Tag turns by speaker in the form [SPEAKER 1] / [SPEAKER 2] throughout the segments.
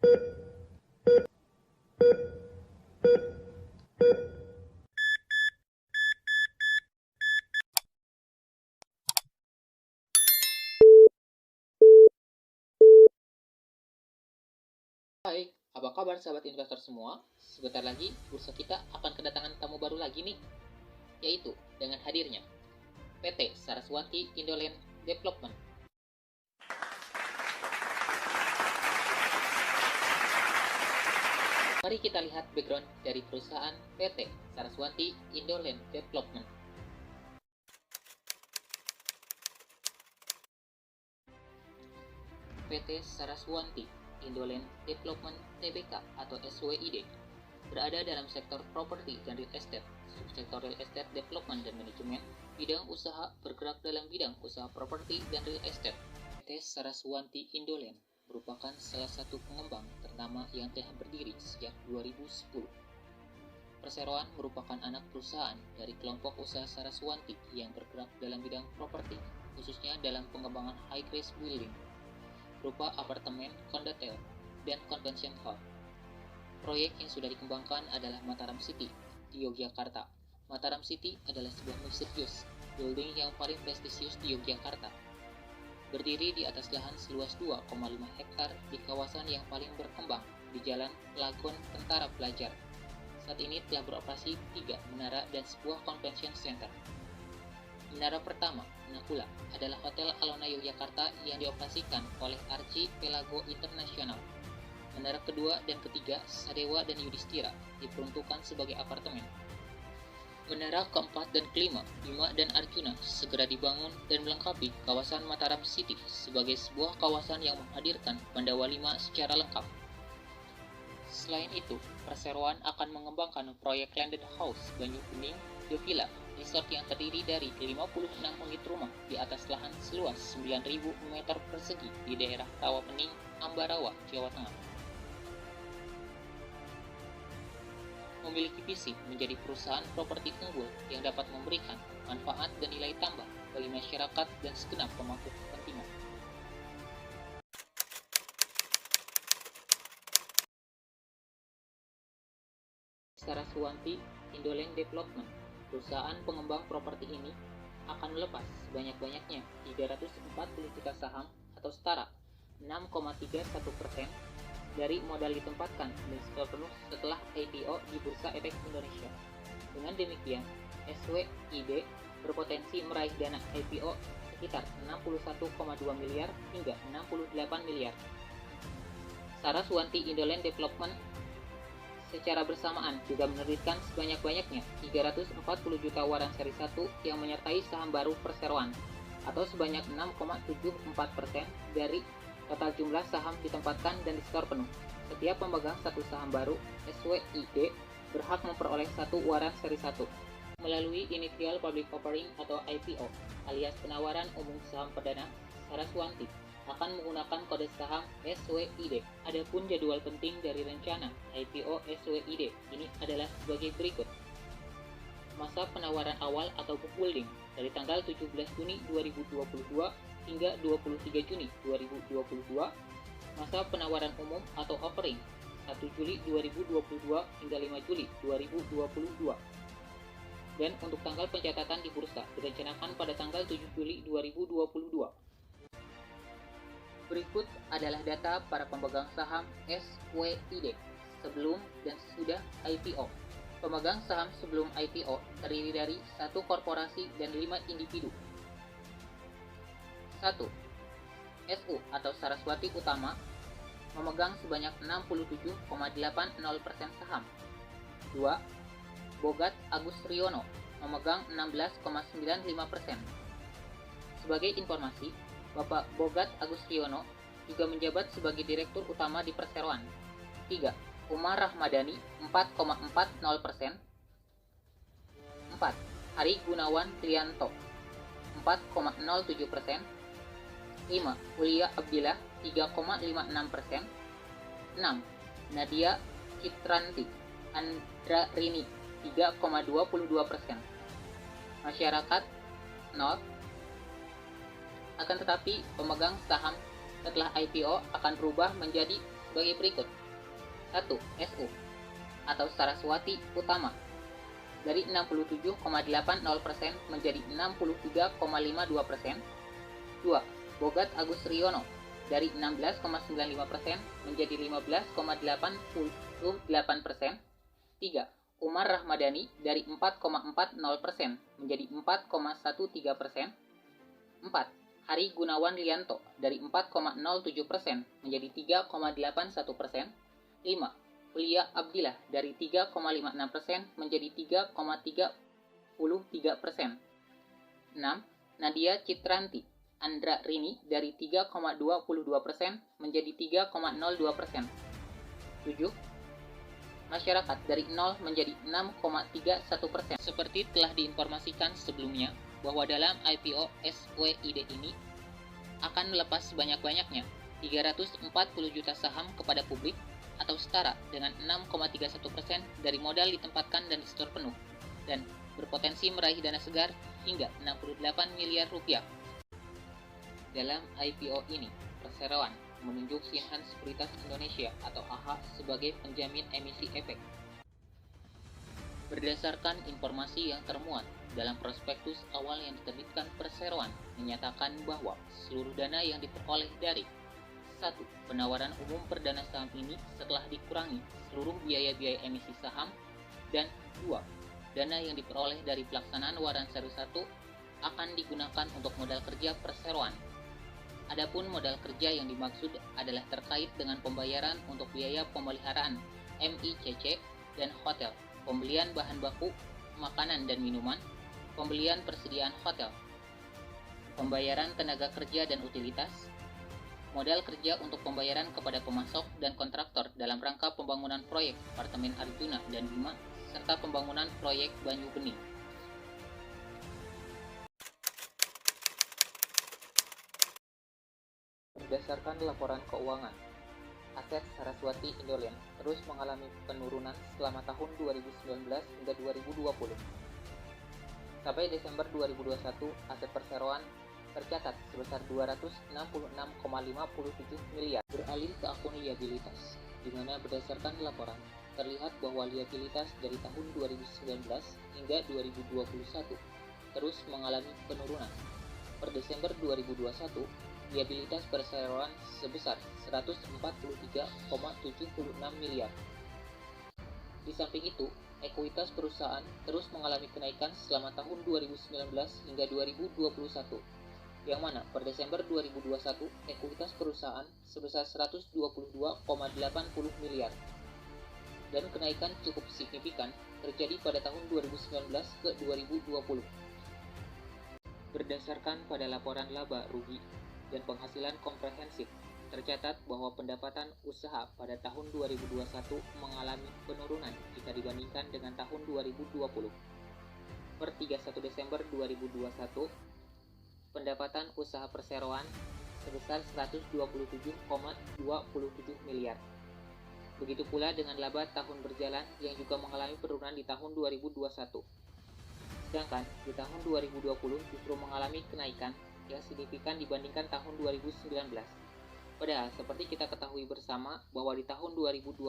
[SPEAKER 1] Hai, apa kabar sahabat investor semua? Sebentar lagi bursa kita akan kedatangan tamu baru lagi nih, yaitu dengan hadirnya PT Saraswati Indoland Development. Mari kita lihat background dari perusahaan PT Saraswati Indoland Development. PT Saraswati Indoland Development Tbk atau SWID berada dalam sektor properti dan real estate, subsektor real estate development dan manajemen, bidang usaha bergerak dalam bidang usaha properti dan real estate. PT Saraswati Indoland merupakan salah satu pengembang ternama yang telah berdiri sejak 2010. Perseroan merupakan anak perusahaan dari kelompok usaha Saraswati yang bergerak dalam bidang properti, khususnya dalam pengembangan high-rise building berupa apartemen, kondotel, dan convention hall. Proyek yang sudah dikembangkan adalah Mataram City di Yogyakarta. Mataram City adalah sebuah misterius building yang paling prestisius di Yogyakarta. Berdiri di atas lahan seluas 2,5 hektar di kawasan yang paling berkembang di Jalan Lagon Tentara Pelajar. Saat ini telah beroperasi 3 menara dan sebuah convention center. Menara pertama, Nakula, adalah Hotel Alona Yogyakarta yang dioperasikan oleh Archipelago International. Menara kedua dan ketiga, Sadewa dan Yudhistira, diperuntukkan sebagai apartemen. Menara keempat dan kelima, Bima dan Arjuna, segera dibangun dan melengkapi kawasan Mataram City sebagai sebuah kawasan yang menghadirkan Pandawa 5 secara lengkap. Selain itu, perseroan akan mengembangkan proyek Landed House Banyu Kuning The Villa, resort yang terdiri dari 56 unit rumah di atas lahan seluas 9.000 meter persegi di daerah Rawapening, Ambarawa, Jawa Tengah. Memiliki visi menjadi perusahaan properti unggul yang dapat memberikan manfaat dan nilai tambah bagi masyarakat dan segenap pemangku kepentingan. Saraswati Indoland Development, perusahaan pengembang properti ini, akan melepas sebanyak-banyaknya 340 juta saham atau setara 6,31% dari modal ditempatkan dan setor penuh setelah IPO di Bursa Efek Indonesia. Dengan demikian, SWID berpotensi meraih dana IPO sekitar 61,2 miliar hingga 68 miliar. Saraswati Indoland Development secara bersamaan juga menerbitkan sebanyak-banyaknya 340 juta waran seri 1 yang menyertai saham baru perseroan atau sebanyak 6,74% dari total jumlah saham ditempatkan dan disetor penuh. Setiap pemegang satu saham baru SWID berhak memperoleh satu waran seri 1 melalui Initial Public Offering atau IPO alias penawaran umum saham perdana. Saraswati akan menggunakan kode saham SWID. Adapun jadwal penting dari rencana IPO SWID ini adalah sebagai berikut. Masa penawaran awal atau book building dari tanggal 17 Juni 2022 hingga 23 Juni 2022. Masa penawaran umum atau offering 1 Juli 2022 hingga 5 Juli 2022. Dan untuk tanggal pencatatan di bursa direncanakan pada tanggal 7 Juli 2022. Berikut adalah data para pemegang saham SWID sebelum dan sesudah IPO. Pemegang saham sebelum IPO terdiri dari 1 korporasi dan 5 individu. 1. SU atau Saraswati Utama memegang sebanyak 67,80% saham. 2. Bogat Agus Riono memegang 16,95%. Sebagai informasi, Bapak Bogat Agus Riono juga menjabat sebagai Direktur Utama di Perseroan. 3. Umar Rahmadani 4,40%. 4. Hari Gunawan Trianto 4,07%. 5. Ulia Abdillah 3,56%. 6. Nadia Citranti Andrarini 3,22%. Masyarakat 0. Akan tetapi, pemegang saham setelah IPO akan berubah menjadi sebagai berikut. 1. SU atau Saraswati Utama dari 67,80% menjadi 63,52%. 2. Bogat Agus Riono dari 16,95% menjadi 15,88%. 3. Umar Rahmadani dari 4,40% menjadi 4,13%. 4. Hari Gunawan Lianto dari 4,07% menjadi 3,81%. 5. Ulia Abdillah dari 3,56% menjadi 3,33%. 6. Nadia Citranti Andra Rini dari 3,22% menjadi 3,02%. 7. Masyarakat dari 0 menjadi 6,31%. Seperti telah diinformasikan sebelumnya, bahwa dalam IPO SWID ini akan melepas sebanyak-banyaknya 340 juta saham kepada publik atau setara dengan 6,31% dari modal ditempatkan dan disetor penuh, dan berpotensi meraih dana segar hingga 68 miliar rupiah. Dalam IPO ini, perseroan menunjuk Siahaan Sekuritas Indonesia atau AHA sebagai penjamin emisi efek. Berdasarkan informasi yang termuat dalam prospektus awal yang diterbitkan perseroan menyatakan bahwa seluruh dana yang diperoleh dari 1. Penawaran umum perdana saham ini setelah dikurangi seluruh biaya-biaya emisi saham, dan 2. Dana yang diperoleh dari pelaksanaan waran seri 1 akan digunakan untuk modal kerja perseroan. Adapun modal kerja yang dimaksud adalah terkait dengan pembayaran untuk biaya pemeliharaan MICC dan hotel, pembelian bahan baku, makanan dan minuman, pembelian persediaan hotel, pembayaran tenaga kerja dan utilitas, modal kerja untuk pembayaran kepada pemasok dan kontraktor dalam rangka pembangunan proyek apartemen Arjuna dan Bima, serta pembangunan proyek Banyu Bening. Berdasarkan laporan keuangan, aset Saraswati Indoland terus mengalami penurunan selama tahun 2019 hingga 2020. Sampai Desember 2021, aset perseroan tercatat sebesar 266,57 miliar, beralih ke akun liabilitas, di mana berdasarkan laporan terlihat bahwa liabilitas dari tahun 2019 hingga 2021 terus mengalami penurunan. Per Desember 2021, liabilitas perseroan sebesar 143,76 miliar. Di samping itu, ekuitas perusahaan terus mengalami kenaikan selama tahun 2019 hingga 2021, yang mana per Desember 2021 ekuitas perusahaan sebesar 122,80 miliar. Dan kenaikan cukup signifikan terjadi pada tahun 2019 ke 2020. Berdasarkan pada laporan laba rugi dan penghasilan komprehensif, tercatat bahwa pendapatan usaha pada tahun 2021 mengalami penurunan jika dibandingkan dengan tahun 2020. Per 31 Desember 2021, pendapatan usaha perseroan sebesar 127,27 miliar. Begitu pula dengan laba tahun berjalan yang juga mengalami penurunan di tahun 2021. Sedangkan di tahun 2020 justru mengalami kenaikan yang signifikan dibandingkan tahun 2019. Padahal seperti kita ketahui bersama bahwa di tahun 2020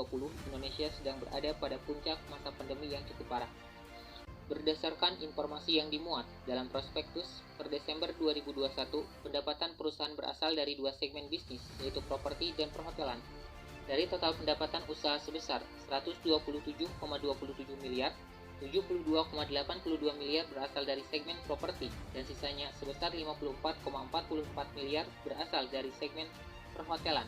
[SPEAKER 1] Indonesia sedang berada pada puncak masa pandemi yang cukup parah. Berdasarkan informasi yang dimuat dalam prospektus, per Desember 2021, pendapatan perusahaan berasal dari dua segmen bisnis, yaitu properti dan perhotelan. Dari total pendapatan usaha sebesar 127,27 miliar, 72,82 miliar berasal dari segmen properti, dan sisanya sebesar 54,44 miliar berasal dari segmen perhotelan.